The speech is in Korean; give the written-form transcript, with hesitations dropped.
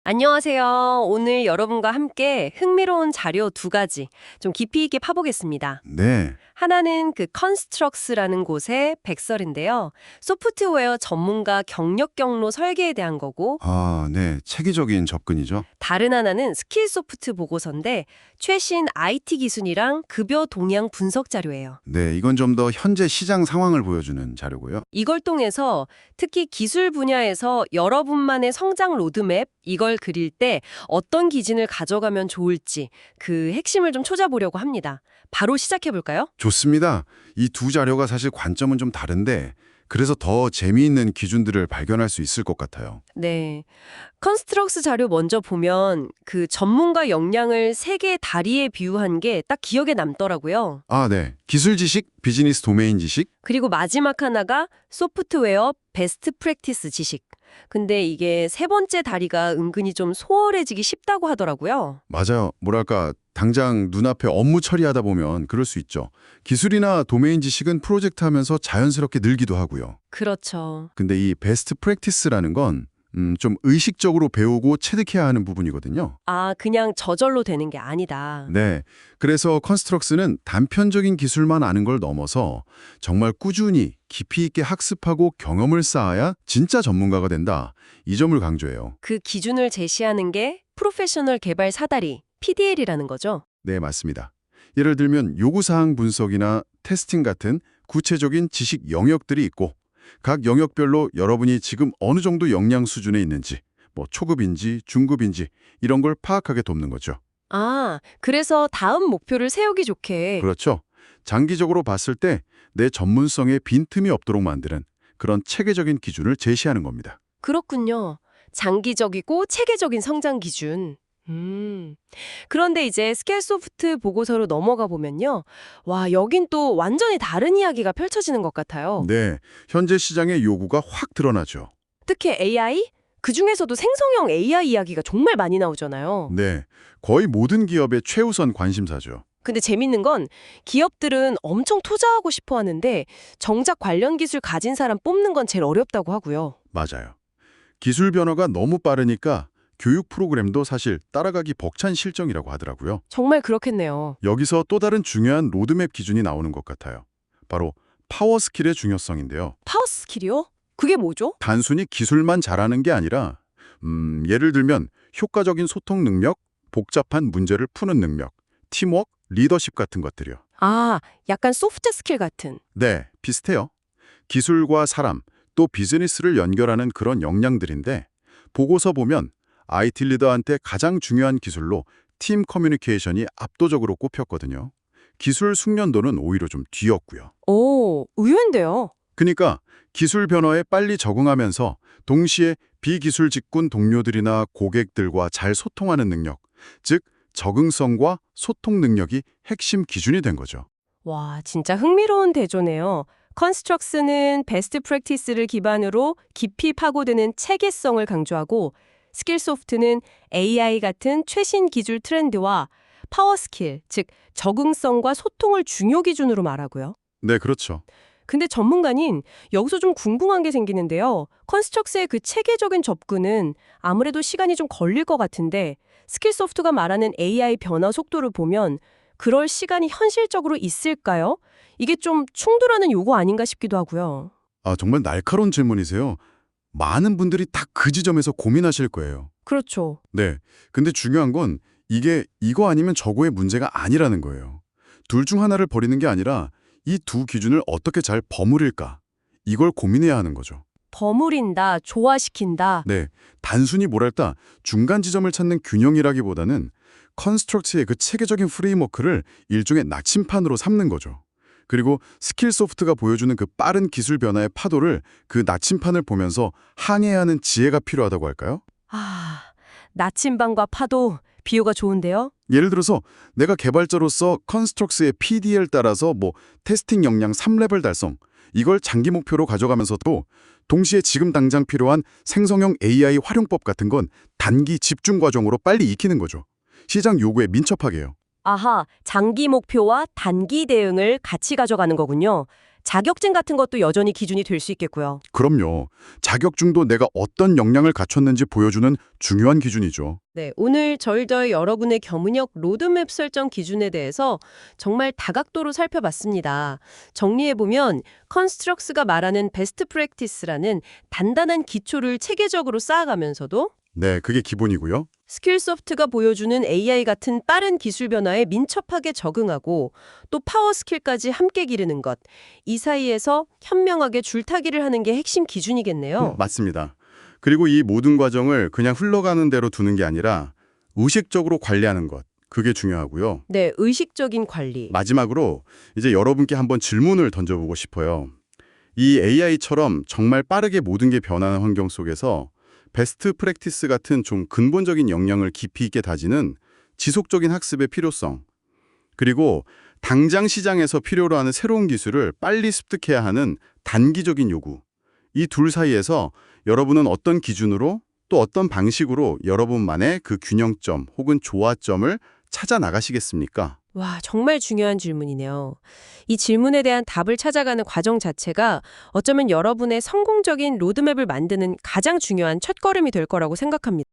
안녕하세요. 오늘 여러분과 함께 흥미로운 자료 두 가지 좀 깊이 있게 파보겠습니다. 네. 하나는 그 컨스트럭스라는 곳의 백설인데요. 소프트웨어 전문가 경력 경로 설계에 대한 거고, 네. 체계적인 접근이죠. 다른 하나는 스킬소프트 보고서인데 최신 IT 기술이랑 급여 동향 분석 자료예요. 네. 이건 좀 더 현재 시장 상황을 보여주는 자료고요. 이걸 통해서 특히 기술 분야에서 여러분만의 성장 로드맵 이걸 그릴 때 어떤 기준을 가져가면 좋을지 그 핵심을 좀 찾아보려고 합니다. 바로 시작해 볼까요? 좋습니다. 이 두 자료가 사실 관점은 좀 다른데 그래서 더 재미있는 기준들을 발견할 수 있을 것 같아요. 네. 컨스트럭스 자료 먼저 보면 그 전문가 역량을 세 개의 다리에 비유한 게 딱 기억에 남더라고요. 네. 기술 지식, 비즈니스 도메인 지식. 그리고 마지막 하나가 소프트웨어 베스트 프랙티스 지식. 근데 이게 세 번째 다리가 은근히 좀 소홀해지기 쉽다고 하더라고요. 맞아요. 뭐랄까, 당장 눈앞에 업무 처리하다 보면 그럴 수 있죠. 기술이나 도메인 지식은 프로젝트 하면서 자연스럽게 늘기도 하고요. 그렇죠. 근데 이 베스트 프랙티스라는 건 좀 의식적으로 배우고 체득해야 하는 부분이거든요. 아, 그냥 저절로 되는 게 아니다. 네. 그래서 컨스트럭스는 단편적인 기술만 아는 걸 넘어서 정말 꾸준히 깊이 있게 학습하고 경험을 쌓아야 진짜 전문가가 된다. 이 점을 강조해요. 그 기준을 제시하는 게 프로페셔널 개발 사다리, PDL이라는 거죠. 네, 맞습니다. 예를 들면 요구사항 분석이나 테스팅 같은 구체적인 지식 영역들이 있고 각 영역별로 여러분이 지금 어느 정도 역량 수준에 있는지, 뭐 초급인지 중급인지 이런 걸 파악하게 돕는 거죠. 아, 그래서 다음 목표를 세우기 좋게. 그렇죠. 장기적으로 봤을 때 내 전문성에 빈틈이 없도록 만드는 그런 체계적인 기준을 제시하는 겁니다. 그렇군요. 장기적이고 체계적인 성장 기준. 그런데 이제 스케일소프트 보고서로 넘어가 보면요. 와, 여긴 또 완전히 다른 이야기가 펼쳐지는 것 같아요. 네, 현재 시장의 요구가 확 드러나죠. 특히 AI? 그중에서도 생성형 AI 이야기가 정말 많이 나오잖아요. 네, 거의 모든 기업의 최우선 관심사죠. 근데 재밌는 건 기업들은 엄청 투자하고 싶어 하는데 정작 관련 기술 가진 사람 뽑는 건 제일 어렵다고 하고요. 맞아요. 기술 변화가 너무 빠르니까 교육 프로그램도 사실 따라가기 벅찬 실정이라고 하더라고요. 정말 그렇겠네요. 여기서 또 다른 중요한 로드맵 기준이 나오는 것 같아요. 바로 파워 스킬의 중요성인데요. 파워 스킬이요? 그게 뭐죠? 단순히 기술만 잘하는 게 아니라 예를 들면 효과적인 소통 능력, 복잡한 문제를 푸는 능력, 팀워크, 리더십 같은 것들이요. 아, 약간 소프트 스킬 같은. 네, 비슷해요. 기술과 사람, 또 비즈니스를 연결하는 그런 역량들인데 보고서 보면 IT 리더한테 가장 중요한 기술로 팀 커뮤니케이션이 압도적으로 꼽혔거든요. 기술 숙련도는 오히려 좀 뒤였고요. 오, 의외인데요. 그러니까 기술 변화에 빨리 적응하면서 동시에 비기술 직군 동료들이나 고객들과 잘 소통하는 능력, 즉 적응성과 소통 능력이 핵심 기준이 된 거죠. 와, 진짜 흥미로운 대조네요. 컨스트럭스는 베스트 프랙티스를 기반으로 깊이 파고드는 체계성을 강조하고 스킬 소프트는 AI 같은 최신 기술 트렌드와 파워 스킬, 즉 적응성과 소통을 중요 기준으로 말하고요. 네, 그렇죠. 근데 전문가는 여기서 좀 궁금한 게 생기는데요. 컨스트럭스의 그 체계적인 접근은 아무래도 시간이 좀 걸릴 것 같은데 스킬 소프트가 말하는 AI 변화 속도를 보면 그럴 시간이 현실적으로 있을까요? 이게 좀 충돌하는 요구 아닌가 싶기도 하고요. 정말 날카로운 질문이세요. 많은 분들이 딱 그 지점에서 고민하실 거예요. 그렇죠. 네. 근데 중요한 건 이게 이거 아니면 저거의 문제가 아니라는 거예요. 둘 중 하나를 버리는 게 아니라 이 두 기준을 어떻게 잘 버무릴까? 이걸 고민해야 하는 거죠. 버무린다, 조화시킨다. 네. 단순히 뭐랄까 중간 지점을 찾는 균형이라기보다는 컨스트럭트의 그 체계적인 프레임워크를 일종의 나침판으로 삼는 거죠. 그리고 스킬 소프트가 보여주는 그 빠른 기술 변화의 파도를 그 나침판을 보면서 항해해야 하는 지혜가 필요하다고 할까요? 아, 나침반과 파도, 비유가 좋은데요? 예를 들어서 내가 개발자로서 컨스트럭스의 PDL 따라서 테스팅 역량 3레벨 달성 이걸 장기 목표로 가져가면서도 동시에 지금 당장 필요한 생성형 AI 활용법 같은 건 단기 집중 과정으로 빨리 익히는 거죠. 시장 요구에 민첩하게요. 아하, 장기 목표와 단기 대응을 같이 가져가는 거군요. 자격증 같은 것도 여전히 기준이 될 수 있겠고요. 그럼요. 자격증도 내가 어떤 역량을 갖췄는지 보여주는 중요한 기준이죠. 네, 오늘 저희 여러분의 겸은역 로드맵 설정 기준에 대해서 정말 다각도로 살펴봤습니다. 정리해보면 컨스트럭스가 말하는 베스트 프랙티스라는 단단한 기초를 체계적으로 쌓아가면서도 네, 그게 기본이고요. 스킬소프트가 보여주는 AI 같은 빠른 기술 변화에 민첩하게 적응하고 또 파워 스킬까지 함께 기르는 것. 이 사이에서 현명하게 줄타기를 하는 게 핵심 기준이겠네요. 맞습니다. 그리고 이 모든 과정을 그냥 흘러가는 대로 두는 게 아니라 의식적으로 관리하는 것. 그게 중요하고요. 네, 의식적인 관리. 마지막으로 이제 여러분께 한번 질문을 던져보고 싶어요. 이 AI처럼 정말 빠르게 모든 게 변하는 환경 속에서 베스트 프랙티스 같은 좀 근본적인 역량을 깊이 있게 다지는 지속적인 학습의 필요성, 그리고 당장 시장에서 필요로 하는 새로운 기술을 빨리 습득해야 하는 단기적인 요구, 이 둘 사이에서 여러분은 어떤 기준으로 또 어떤 방식으로 여러분만의 그 균형점 혹은 조화점을 찾아 나가시겠습니까? 와, 정말 중요한 질문이네요. 이 질문에 대한 답을 찾아가는 과정 자체가 어쩌면 여러분의 성공적인 로드맵을 만드는 가장 중요한 첫걸음이 될 거라고 생각합니다.